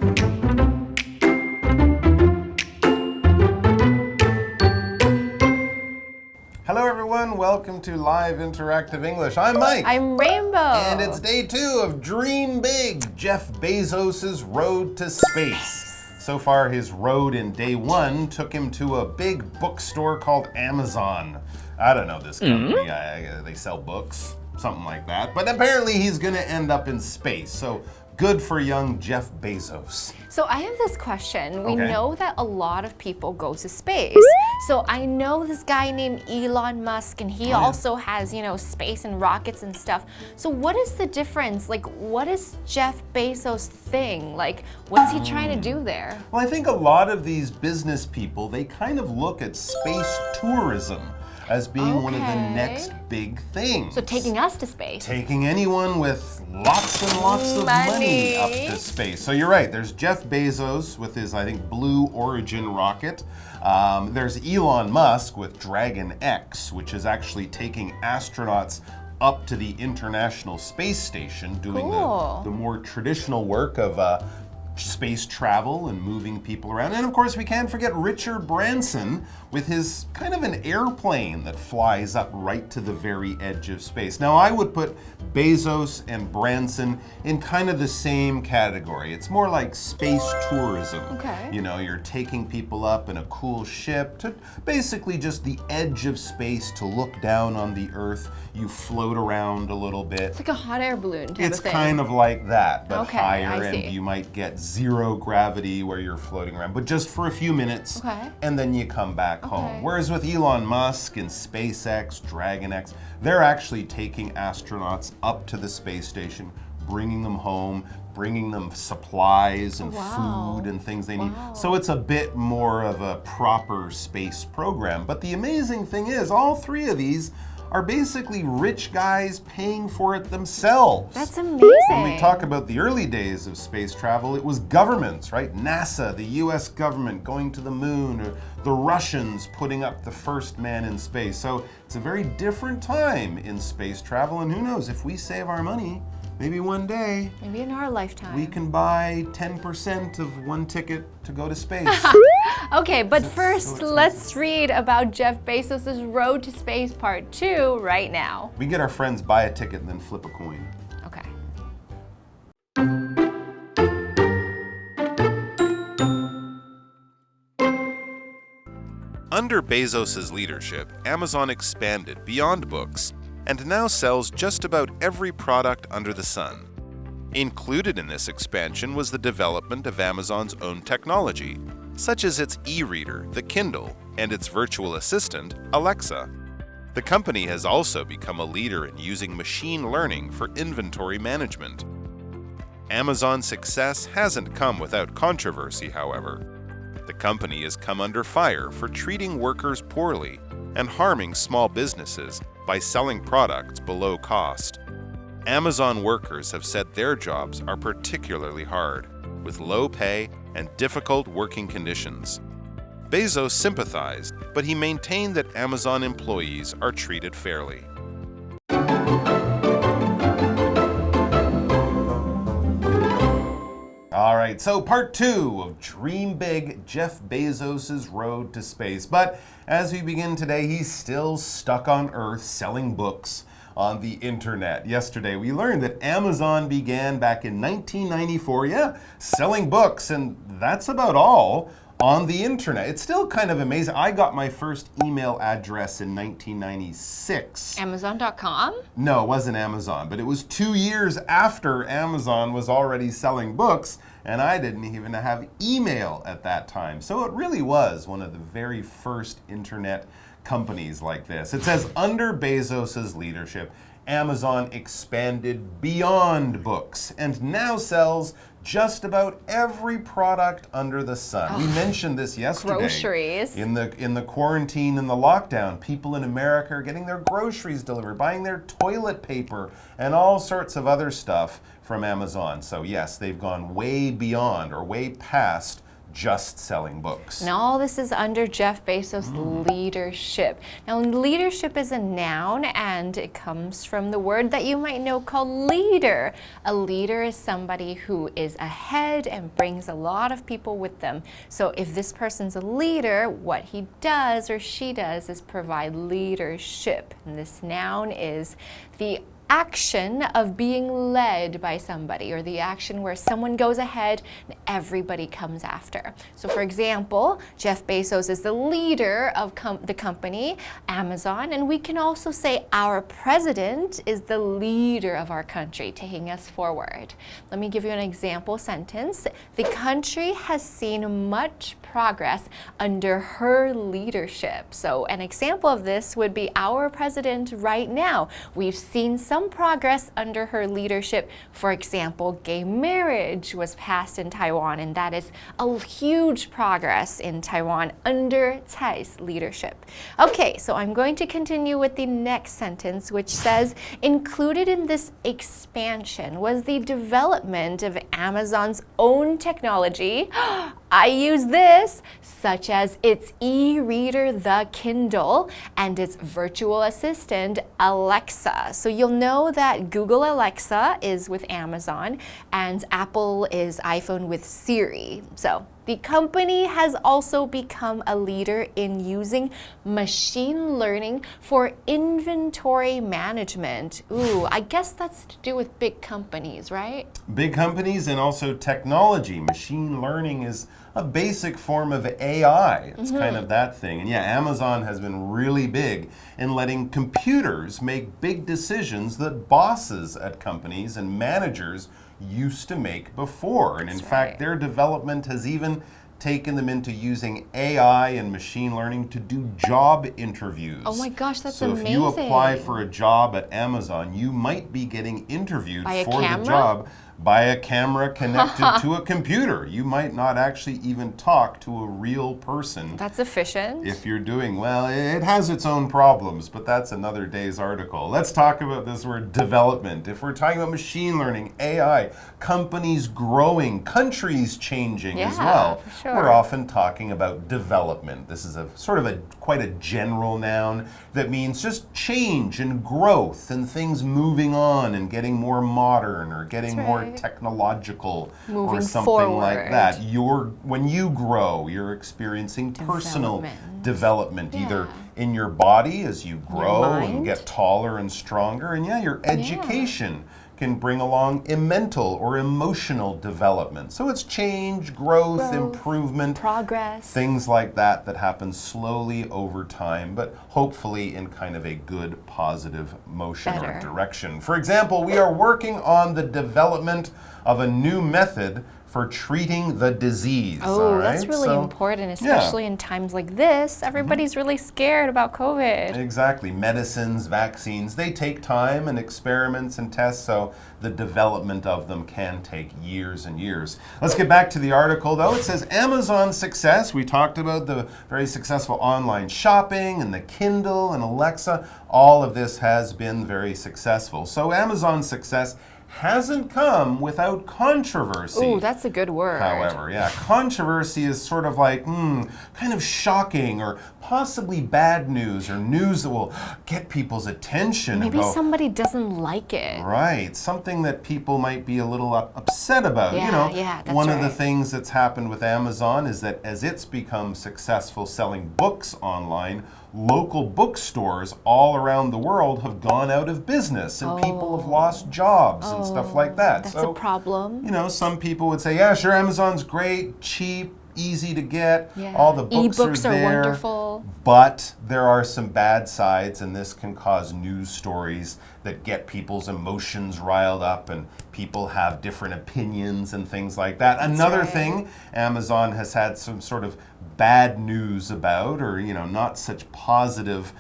Hello everyone, welcome to Live Interactive English. I'm Mike. I'm Rainbow. And it's day 2 of Dream Big, Jeff Bezos' road to space. So far his road in day 1 took him to a big bookstore called Amazon. I don't know this company, they sell books, something like that. But apparently he's gonna end up in space, so good for young Jeff Bezos. So I have this question. We know that a lot of people go to space. So I know this guy named Elon Musk, and he also has, space and rockets and stuff. So what is the difference? Like, what is Jeff Bezos' thing? Like, what's he trying to do there? Well, I think a lot of these business people, they kind of look at space tourism as being one of the next big things. So taking us to space. Taking anyone with lots and lots of money up to space. So you're right, there's Jeff Bezos with his, I think, Blue Origin rocket. There's Elon Musk with Dragon X, which is actually taking astronauts up to the International Space Station, doing the more traditional work of space travel and moving people around. And of course, we can't forget Richard Branson with his kind of an airplane that flies up right to the very edge of space. Now, I would put Bezos and Branson in kind of the same category. It's more like space tourism. You're taking people up in a cool ship to basically just the edge of space to look down on the Earth. You float around a little bit. It's like a hot air balloon type of thing. It's kind of like that, but higher, and you might get zero gravity where you're floating around, but just for a few minutes, and then you come back home. Whereas with Elon Musk and SpaceX, Dragon X, they're actually taking astronauts up to the space station, bringing them home, bringing them supplies and food and things they need. So it's a bit more of a proper space program. But the amazing thing is, all three of these are basically rich guys paying for it themselves. That's amazing. When we talk about the early days of space travel, it was governments, right? NASA, the US government going to the moon, or the Russians putting up the first man in space. So it's a very different time in space travel, and who knows, if we save our money, maybe one day, maybe in our lifetime, we can buy 10% of one ticket to go to space. Okay, but first, let's read about Jeff Bezos' Road to Space Part 2 right now. We get our friends buy a ticket and then flip a coin. Okay. Under Bezos' leadership, Amazon expanded beyond books and now sells just about every product under the sun. Included in this expansion was the development of Amazon's own technology, such as its e-reader, the Kindle, and its virtual assistant, Alexa. The company has also become a leader in using machine learning for inventory management. Amazon's success hasn't come without controversy, however. The company has come under fire for treating workers poorly and harming small businesses by selling products below cost. Amazon workers have said their jobs are particularly hard, with low pay and difficult working conditions. Bezos sympathized, but he maintained that Amazon employees are treated fairly. All right, so part 2 of Dream Big, Jeff Bezos' road to space. But as we begin today, he's still stuck on Earth selling books on the internet. Yesterday, we learned that Amazon began back in 1994, selling books, and that's about all on the internet. It's still kind of amazing. I got my first email address in 1996. Amazon.com? No, it wasn't Amazon, but it was 2 years after Amazon was already selling books, and I didn't even have email at that time. So it really was one of the very first internet companies like this. It says, under Bezos' leadership, Amazon expanded beyond books and now sells just about every product under the sun. We mentioned this yesterday. Groceries. In the quarantine and the lockdown, people in America are getting their groceries delivered, buying their toilet paper, and all sorts of other stuff from Amazon. So yes, they've gone way beyond or way past just selling books. And all this is under Jeff Bezos' leadership. Now, leadership is a noun, and it comes from the word that you might know called leader. A leader is somebody who is ahead and brings a lot of people with them. So if this person's a leader, what he does or she does is provide leadership. And this noun is the action of being led by somebody, or the action where someone goes ahead and everybody comes after. So for example, Jeff Bezos is the leader of the company, Amazon, and we can also say our president is the leader of our country, taking us forward. Let me give you an example sentence. The country has seen much progress under her leadership. So an example of this would be our president right now. We've seen some progress under her leadership. For example, gay marriage was passed in Taiwan, and that is a huge progress in Taiwan under Tsai's leadership. Okay, so I'm going to continue with the next sentence, which says, included in this expansion was the development of Amazon's own technology. I use this, such as its e-reader, the Kindle, and its virtual assistant, Alexa. So you'll know that Google Alexa is with Amazon, and Apple is iPhone with Siri. So the company has also become a leader in using machine learning for inventory management. Ooh, I guess that's to do with big companies, right? Big companies and also technology. Machine learning is a basic form of AI. It's kind of that thing. And yeah, Amazon has been really big in letting computers make big decisions that bosses at companies and managers used to make before. And in fact, their development has even taken them into using AI and machine learning to do job interviews. Oh my gosh, that's amazing. So if you apply for a job at Amazon, you might be getting interviewed for the job by a camera connected to a computer. You might not actually even talk to a real person. That's efficient. If you're doing well, it has its own problems, but that's another day's article. Let's talk about this word development. If we're talking about machine learning, AI, companies growing, countries changing as well, for sure. We're often talking about development. This is a sort of quite a general noun that means just change and growth and things moving on and getting more modern or getting more technological or something forward. like that. When you grow, you're experiencing personal development, either in your body as you grow and get taller and stronger, and your education can bring along mental or emotional development. So it's change, growth, improvement, progress, things like that that happen slowly over time, but hopefully in kind of a good, positive motion or direction. For example, we are working on the development of a new method for treating the disease. Oh, that's really important, especially in times like this. Everybody's really scared about COVID. Exactly. Medicines, vaccines, they take time and experiments and tests, so the development of them can take years and years. Let's get back to the article, though. It says Amazon's success. We talked about the very successful online shopping and the Kindle and Alexa. All of this has been very successful. So Amazon's success hasn't come without controversy. Ooh, that's a good word. However, controversy is sort of like kind of shocking or possibly bad news or news that will get people's attention. Maybe somebody doesn't like it. Right, something that people might be a little upset about. That's one of the things that's happened with Amazon is that as it's become successful selling books online, local bookstores all around the world have gone out of business and people have lost jobs and stuff like that. That's a problem. Some people would say, yeah, sure, Amazon's great, cheap, easy to get. All the books E-books are there. Wonderful. But there are some bad sides, and this can cause news stories that get people's emotions riled up, and people have different opinions and things like that. Another thing Amazon has had some sort of bad news about, or not such positive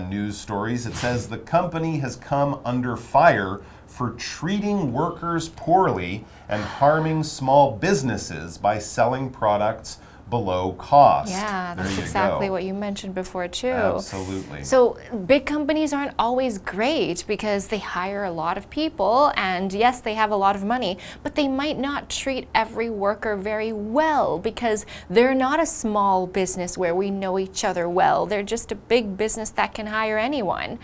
news stories. It says the company has come under fire for treating workers poorly and harming small businesses by selling products below cost. Yeah, there that's you exactly go. what you mentioned before too. Absolutely. So big companies aren't always great because they hire a lot of people and yes, they have a lot of money, but they might not treat every worker very well because they're not a small business where we know each other well. They're just a big business that can hire anyone.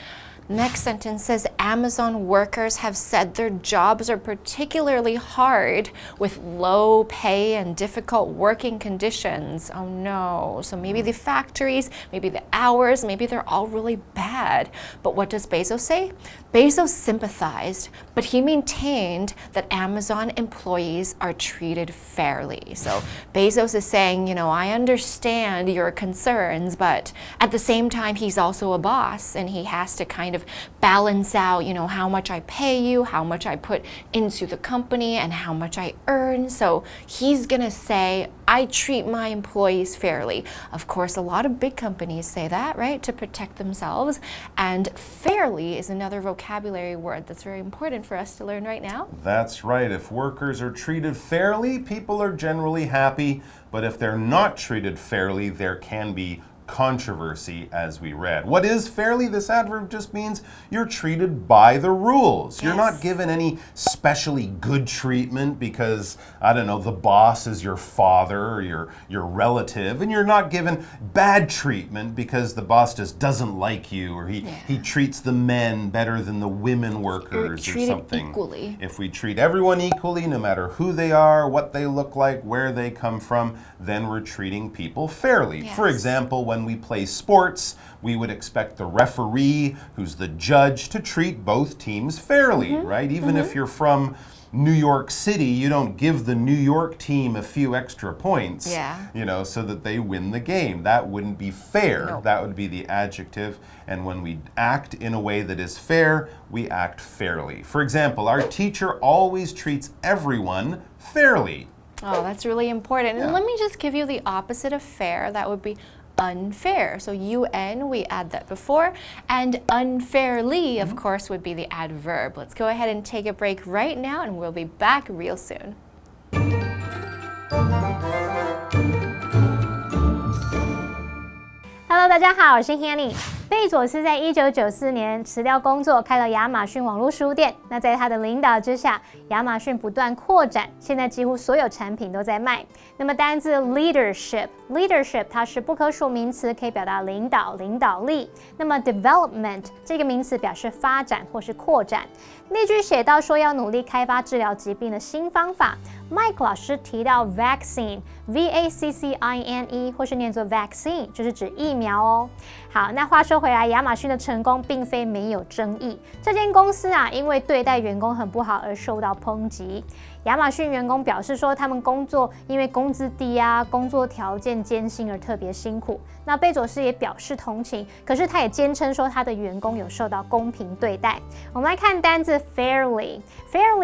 Next sentence says Amazon workers have said their jobs are particularly hard with low pay and difficult working conditions. Oh no. So maybe the factories, maybe the hours, maybe they're all really bad. But what does Bezos say? Bezos sympathized, but he maintained that Amazon employees are treated fairly. So Bezos is saying, you know, I understand your concerns, but at the same time, he's also a boss and he has to kind of balance out, you know, how much I pay you, how much I put into the company, and how much I earn. So he's gonna say, I treat my employees fairly. Of course, a lot of big companies say that, right, to protect themselves. And fairly is another vocabulary word that's very important for us to learn right now. That's right. If workers are treated fairly, people are generally happy. But if they're not treated fairly, there can be controversy, as we read. What is fairly? This adverb just means you're treated by the rules. You're not given any specially good treatment because, I don't know, the boss is your father or your relative, and you're not given bad treatment because the boss just doesn't like you or he treats the men better than the women workers or something. Equally. If we treat everyone equally, no matter who they are, what they look like, where they come from, then we're treating people fairly. Yes. For example, when we play sports, we would expect the referee, who's the judge, to treat both teams fairly, right? Even if you're from New York City, you don't give the New York team a few extra points, you know, so that they win the game. That wouldn't be fair. No. That would be the adjective. And when we act in a way that is fair, we act fairly. For example, our teacher always treats everyone fairly. Oh, that's really important. And let me just give you the opposite of fair. That would be unfair. So UN, we add that before. And unfairly, of course, would be the adverb. Let's go ahead and take a break right now, and we'll be back real soon. Hello， 大家好，我是 Hanny。贝佐斯在1994年辞掉工作，开了亚马逊网络书店。那在他的领导之下，亚马逊不断扩展，现在几乎所有产品都在卖。那么单字 leadership 它是不可数名词，可以表达领导、领导力。那么 development 这个名词表示发展或是扩展。例句写到说要努力开发治疗疾病的新方法。Mike 老师提到 vaccine，V-A-C-C-I-N-E， 或是念作 vaccine， 就是指疫苗哦。好，那话说回来，亚马逊的成功并非没有争议。这间公司啊，因为对待员工很不好而受到抨击。亚马逊员工表示说，他们工作因为工资低啊，工作条件艰辛而特别辛苦。那贝佐斯也表示同情，可是他也坚称说他的员工有受到公平对待。我们来看单字 fairly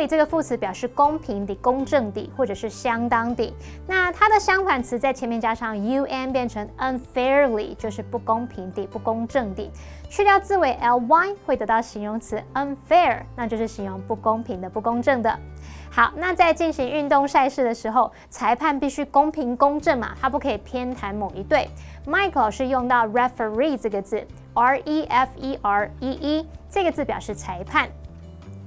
这个副词表示公平的、公正的，或者是相当的。那它的相反词在前面加上 un 变成 unfairly， 就是不公平的、不公正的。去掉字尾 ly 会得到形容词 unfair， 那就是形容不公平的、不公正的。好，那在进行运动赛事的时候，裁判必须公平公正嘛，他不可以偏袒某一队。Mike 老师用到 referee 这个字 ，R-E-F-E-R-E-E 这个字表示裁判。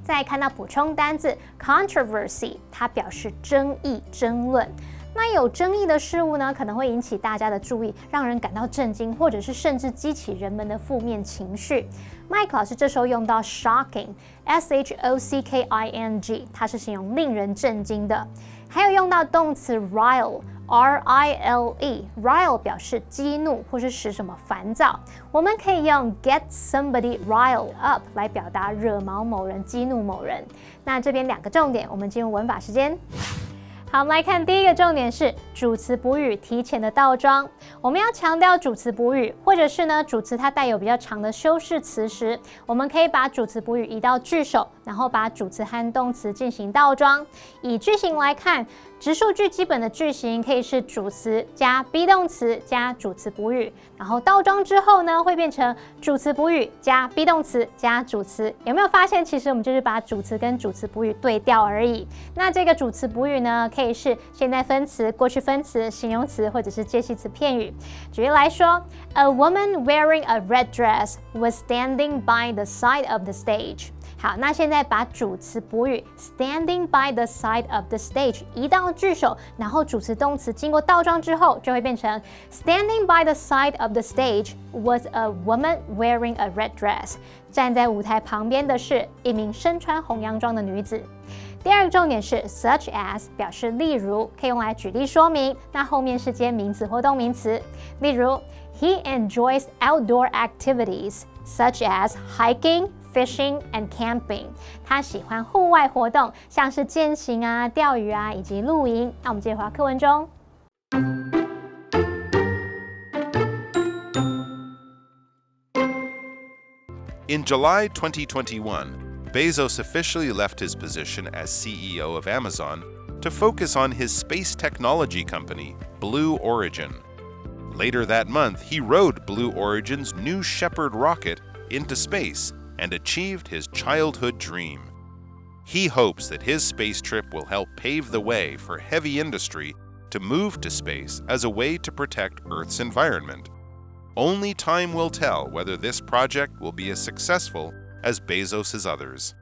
再看到补充单字 controversy， 它表示争议、争论。那有争议的事物呢，可能会引起大家的注意，让人感到震惊，或者是甚至激起人们的负面情绪。Mike 老师这时候用到 shocking，S-H-O-C-K-I-N-G， 它是形容令人震惊的。还有用到动词 rile，R-I-L-E，rile 表示激怒或是使什么烦躁。我们可以用 get somebody riled up 来表达惹毛某人、激怒某人。那这边两个重点，我们进入文法时间。好，我们来看第一个重点是主词补语提前的倒装。我们要强调主词补语，或者是呢主词它带有比较长的修饰词时，我们可以把主词补语移到句首，然后把主词和动词进行倒装。以句型来看，直述句基本的句型可以是主词加 be 动词加主词补语，然后倒装之后呢，会变成主词补语加 be 动词加主词。有没有发现，其实我们就是把主词跟主词补语对调而已？那这个主词补语呢，可以是现在分词、过去分词、形容词或者是介系词片语。举例来说 ，A woman wearing a red dress was standing by the side of the stage。好，那现在把主词补语 standing by the side of the stage 移到句首，然后主词动词经过倒装之后，就会变成 standing by the side of the stage was a woman wearing a red dress。站在舞台旁边的是一名身穿红洋装的女子。第二个重点是 such as 表示例如，可以用来举例说明，那后面是接名词或动名词。例如 He enjoys outdoor activities such as hiking,Fishing and camping， 他喜欢户外活动，像是健行啊、钓鱼啊，以及露营。那我们接着回到课文中。In July 2021, Bezos officially left his position as CEO of Amazon to focus on his space technology company, Blue Origin. Later that month, he rode Blue Origin's New Shepard rocket into space,and achieved his childhood dream. He hopes that his space trip will help pave the way for heavy industry to move to space as a way to protect Earth's environment. Only time will tell whether this project will be as successful as Bezos' others.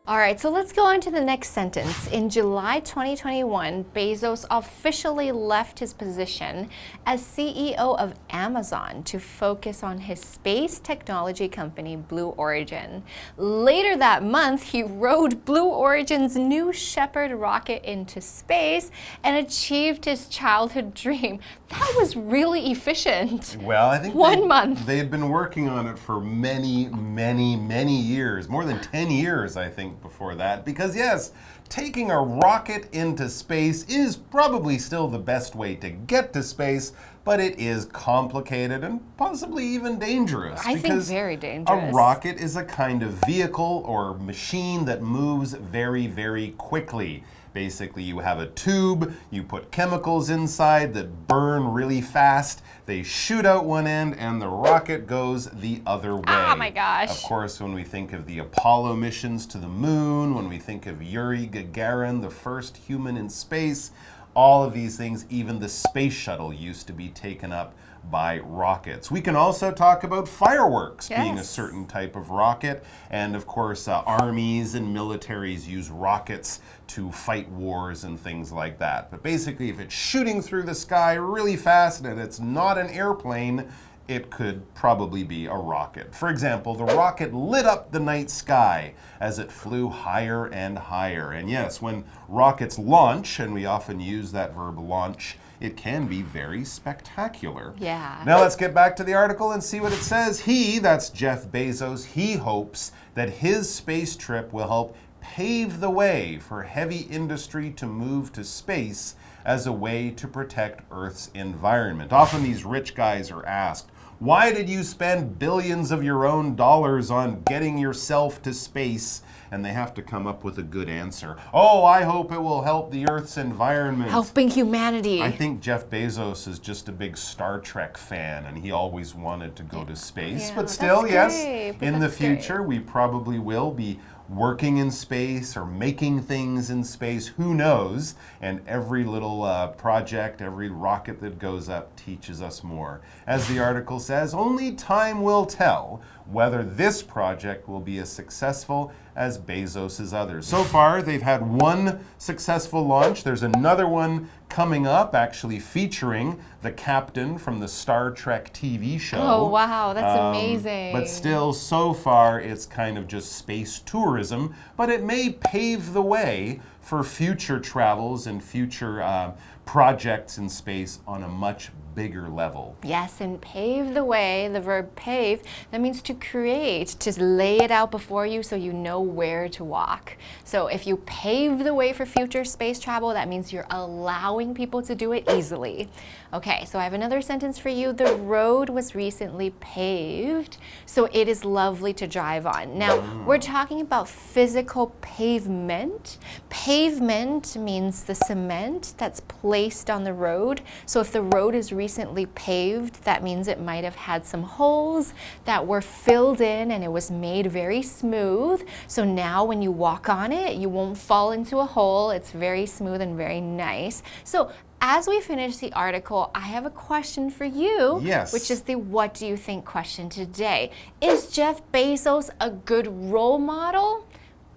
All right, so let's go on to the next sentence. In July 2021, Bezos officially left his position as CEO of Amazon to focus on his space technology company, Blue Origin. Later that month, he rode Blue Origin's New Shepard rocket into space and achieved his childhood dream. That was really efficient. Well, I think 1 month. They've been working on it for many, many, many years, more than 10 years, I think, before that. Because yes, taking a rocket into space is probably still the best way to get to space, but it is complicated and possibly even dangerous. I think very dangerous. A rocket is a kind of vehicle or machine that moves very, very quickly. Basically, you have a tube, you put chemicals inside that burn really fast, they shoot out one end, and the rocket goes the other way. Oh my gosh. Of course, when we think of the Apollo missions to the moon, when we think of Yuri Gagarin, the first human in space, all of these things, even the space shuttle used to be taken up by rockets. We can also talk about fireworks being a certain type of rocket. And of course, armies and militaries use rockets to fight wars and things like that. But basically, if it's shooting through the sky really fast and it's not an airplane, it could probably be a rocket. For example, the rocket lit up the night sky as it flew higher and higher. And yes, when rockets launch, and we often use that verb launch, it can be very spectacular. Yeah. Now let's get back to the article and see what it says. He, that's Jeff Bezos, he hopes that his space trip will help pave the way for heavy industry to move to space as a way to protect Earth's environment. Often these rich guys are asked, why did you spend billions of your own dollars on getting yourself to space? And they have to come up with a good answer. Oh, I hope it will help the Earth's environment. Helping humanity. I think Jeff Bezos is just a big Star Trek fan and he always wanted to go to space. Yeah, but still, yes, great, in the future, we probably will be working in space or making things in space, who knows? And every little project, every rocket that goes up teaches us more. As the article says, only time will tell whether this project will be as successful as Bezos' others. So far, they've had one successful launch. There's another one coming up, actually featuring the captain from the Star Trek TV show. Oh, wow, that's amazing. But still, so far, it's kind of just space tourism, but it may pave the way for future travels and future projects in space on a much bigger level. Yes, and pave the way, the verb pave, that means to create, to lay it out before you so you know where to walk. So if you pave the way for future space travel, that means you're allowing people to do it easily. Okay, so I have another sentence for you. The road was recently paved, so it is lovely to drive on. Now, we're talking about physical pavement. Pavement means the cement that's placed on the road. So if the road is recently paved, that means it might have had some holes that were filled in and it was made very smooth. So now when you walk on it, you won't fall into a hole. It's very smooth and very nice. So as we finish the article, I have a question for you, Yes. which is the what do you think question today. Is Jeff Bezos a good role model?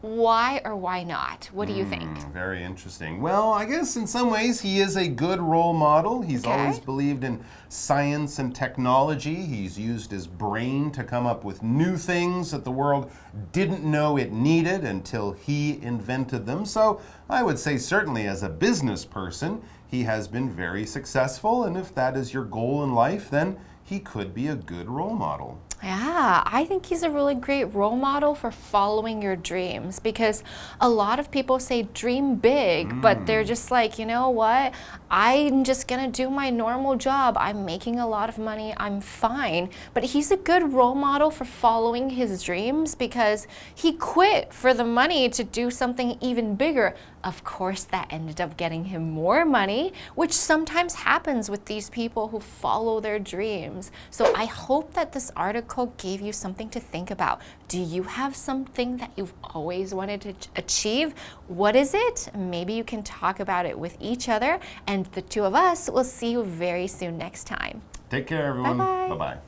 Why or why not? What do you think? Very interesting. Well, I guess in some ways he is a good role model. He's always believed in science and technology. He's used his brain to come up with new things that the world didn't know it needed until he invented them. So I would say certainly as a business person, he has been very successful. And if that is your goal in life, then he could be a good role model. Yeah, I think he's a really great role model for following your dreams, because a lot of people say dream big, but they're just like, you know what? I'm just gonna do my normal job. I'm making a lot of money. I'm fine. But he's a good role model for following his dreams because he quit for the money to do something even bigger. Of course, that ended up getting him more money, which sometimes happens with these people who follow their dreams. So I hope that this article gave you something to think about. Do you have something that you've always wanted to achieve? What is it? Maybe you can talk about it with each other, and the two of us will see you very soon next time. Take care, everyone. Bye-bye. Bye-bye.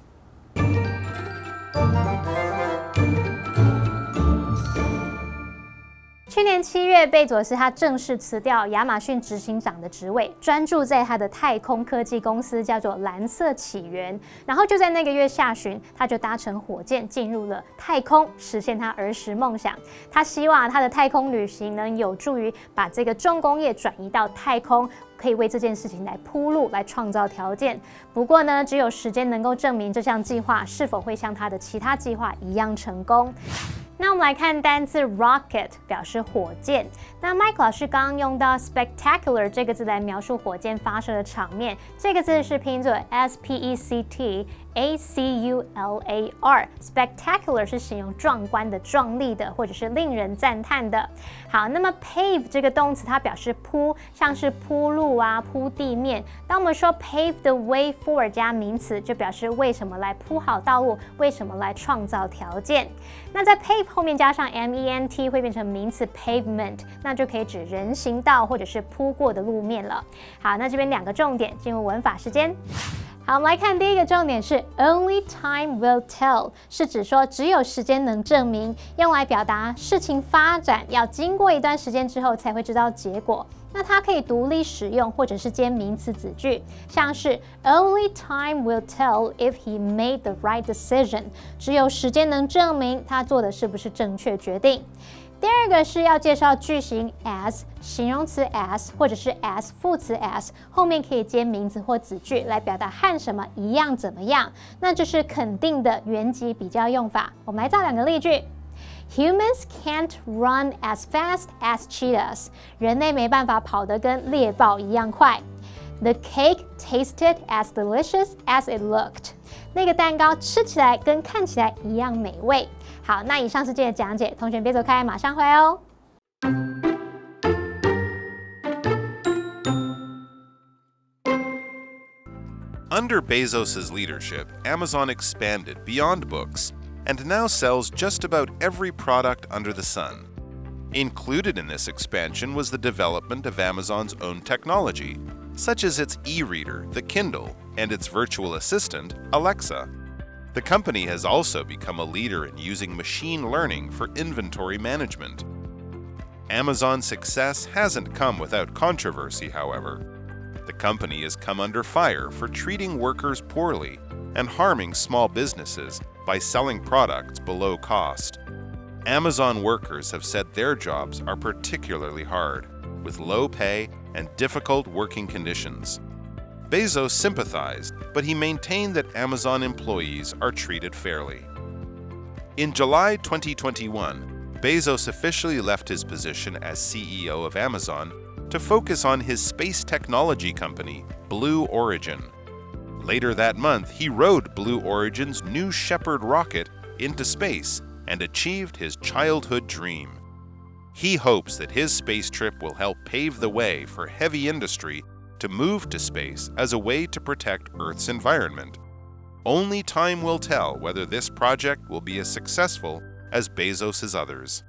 去年7月，贝佐斯他正式辞掉亚马逊执行长的职位，专注在他的太空科技公司，叫做蓝色起源。然后就在那个月下旬，他就搭乘火箭进入了太空，实现他儿时梦想。他希望他的太空旅行能有助于把这个重工业转移到太空，可以为这件事情来铺路，来创造条件。不过呢，只有时间能够证明这项计划是否会像他的其他计划一样成功。那我们来看单字 rocket， 表示火箭。那 Mike 老师刚刚用到 spectacular 这个字来描述火箭发射的场面，这个字是拼作 spectacular，spectacular 是形容壮观的、壮丽的，或者是令人赞叹的。好，那么 pave 这个动词它表示铺，像是铺路啊、铺地面。当我们说 pave the way for 加名词，就表示为什么来铺好道路，为什么来创造条件。那在 pave 后面加上 ment 会变成名词 pavement， 那就可以指人行道或者是铺过的路面了。好，那这边两个重点，进入文法时间。好，我们来看第一个重点是 only time will tell， 是指说只有时间能证明，用来表达事情发展要经过一段时间之后才会知道结果。那它可以独立使用，或者是接名词子句，像是 only time will tell if he made the right decision， 只有时间能证明他做的是不是正确决定。第二个是要介绍句型 as， 形容词 as 或者是 as 副词 as， 后面可以接名词或子句来表达和什么一样怎么样，那就是肯定的原级比较用法。我们来造两个例句。Humans can't run as fast as cheetahs. 人类没办法跑得跟猎豹一样快。The cake tasted as delicious as it looked. 那个蛋糕吃起来跟看起来一样美味。好，那以上是今天的讲解，同学别走开，马上回来哦。Under Bezos' leadership, Amazon expanded beyond books and now sells just about every product under the sun. Included in this expansion was the development of Amazon's own technology, such as its e-reader, the Kindle, and its virtual assistant, Alexa. The company has also become a leader in using machine learning for inventory management. Amazon's success hasn't come without controversy, however. The company has come under fire for treating workers poorly and harming small businesses by selling products below cost. Amazon workers have said their jobs are particularly hard, with low pay and difficult working conditions. Bezos sympathized, but he maintained that Amazon employees are treated fairly. In July 2021, Bezos officially left his position as CEO of Amazon to focus on his space technology company, Blue Origin. Later that month, he rode Blue Origin's New Shepard rocket into space and achieved his childhood dream. He hopes that his space trip will help pave the way for heavy industry to move to space as a way to protect Earth's environment. Only time will tell whether this project will be as successful as Bezos' others.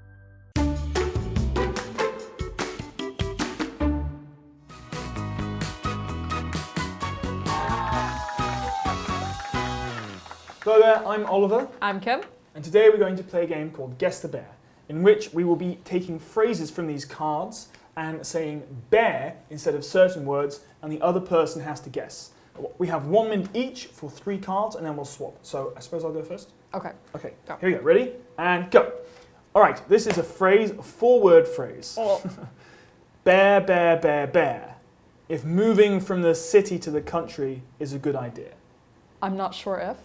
Hello there, I'm Oliver, I'm Kim. and today we're going to play a game called Guess the Bear, in which we will be taking phrases from these cards and saying bear instead of certain words, and the other person has to guess. We have 1 minute each for 3 cards, and then we'll swap. So I suppose I'll go first? Okay. Okay, Go. here we go. Ready? And go. All right, this is a phrase, a 4-word phrase. Oh. Bear, bear, bear, bear. If moving from the city to the country is a good idea. I'm not sure if.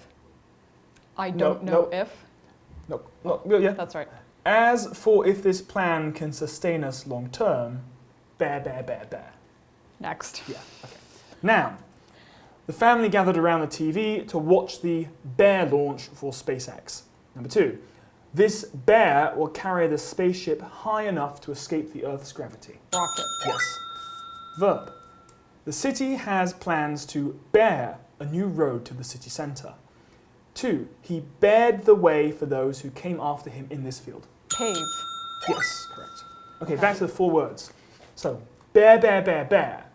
I No, don't know no. if. No, yeah. That's right. As for if this plan can sustain us long term, bear, bear, bear, bear. Next. Yeah, okay. Now, the family gathered around the TV to watch the bear launch for SpaceX. Number 2, this bear will carry the spaceship high enough to escape the Earth's gravity. Rocket. Yes. Verb. The city has plans to bear a new road to the city centre. 2, he bared the way for those who came after him in this field. Pave. Yes, correct. Okay, back to the 4 words. So, bear, bear, bear, bear.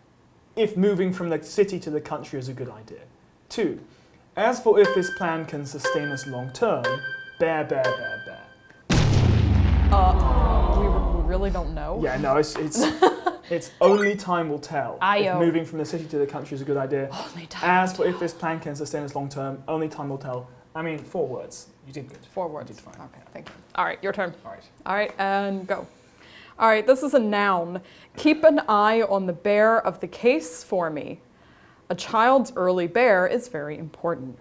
If moving from the city to the country is a good idea. 2, as for if this plan can sustain us long term, bear, bear, bear, bear. We really don't know. Yeah, no, it's only time will tell. Ayo. If moving from the city to the country is a good idea. Only time As for if this plan can sustain us long term, only time will tell. I mean, 4 words. You did good. 4 words. You did fine. Okay, thank you. All right, your turn. All right. All right, and go. All right, this is a noun. Keep an eye on the bear of the case for me. A child's early bear is very important.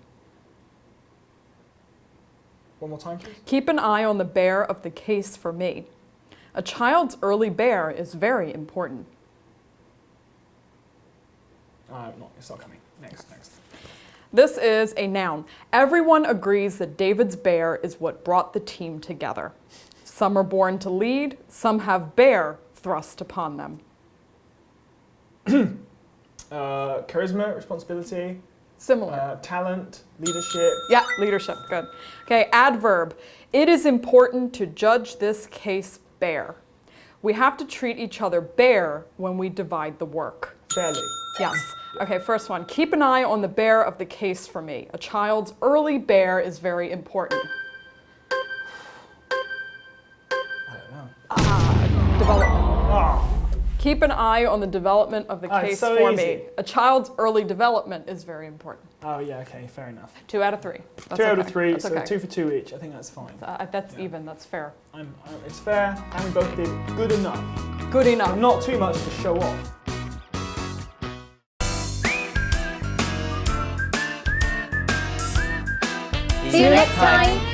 1 more time, please. Keep an eye on the bear of the case for me. A child's early bear is very important. No, it's not coming. Next. This is a noun. Everyone agrees that David's bear is what brought the team together. Some are born to lead, some have bear thrust upon them. Charisma, responsibility, Similar. talent, leadership. Yeah, leadership, good. Okay, adverb. It is important to judge this case bear. We have to treat each other bear when we divide the work. Fairly. Yes. Okay, first one. Keep an eye on the bear of the case for me. A child's early bear is very important. I don't know. Development. Oh, Keep an eye on the development of the Oh, it's case so for easy. me. A child's early development is very important. oh yeah, okay, fair enough. 2 out of 3. That's 2 out of okay. 3, That's so okay. 2 for 2 each. I think that's fine. That's even. That's fair. It's fair, and we both did good enough. Good enough. But not too much to show off. See you next time.